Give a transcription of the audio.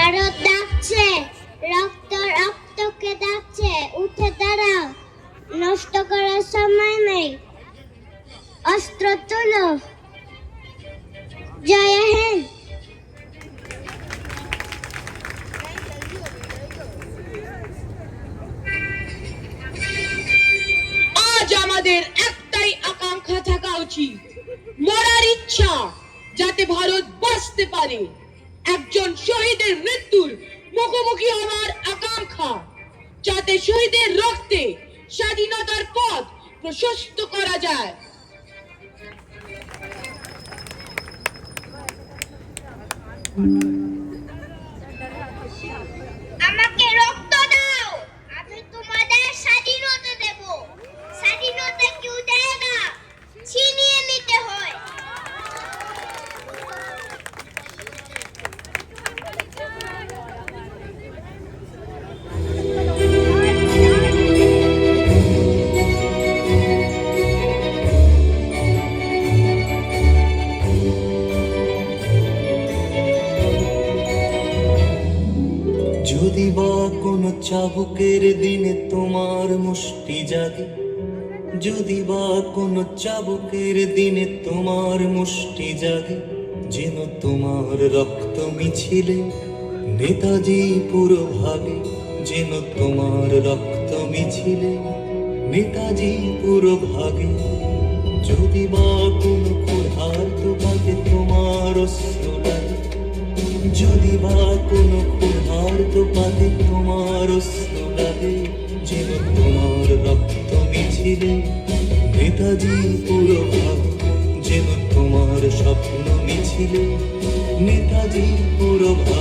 ভারত ডাকছে, রক্ত রক্তকে ডাকছে, উঠে দাঁড়াও, নষ্ট করার সময় নেই, অস্ত্র তুলো। জয় হিন্দ। আজ আমাদের একটাই আকাঙ্ক্ষা থাকা উচিত, মরার ইচ্ছা, যাতে ভারত বাঁচতে পারে। একজন শহীদের মৃত্যুর মুখোমুখি হওয়ার আকাঙ্ক্ষা, যাতে শহীদের রক্তে স্বাধীনতার পথ প্রশস্ত করা যায়। আমাকে রক্ত দাও, আমি তোমাদের স্বাধীনতা দেব। স্বাধীনতা কেউ দেয় না, ছিনিয়ে নিতে হয়। যদি বা কোনো চাবুকের দিনে তোমার মুষ্টি জাগে, যদি বা কোনো চাবুকের দিনে তোমার মুষ্টি জাগে, যেন তোমার রক্ত মিছিলে নেতাজি পুরো ভাগে, যেন তোমার রক্ত মিছিলে নেতাজি পুরো ভাগে। যদি বা কোনো ক্ষুধার্ত পাকে তোমার অস্ত্র লাগে, যদি বা কোনো ক্ষুধার্ত পাকে তোমার অস্ত্র লাগে, যেন তোমার রক্ত মিছিলে নেতাজি পুরো ভাগে, যেন তোমার স্বপ্ন মিছিলে নেতাজি পুরো ভাগে।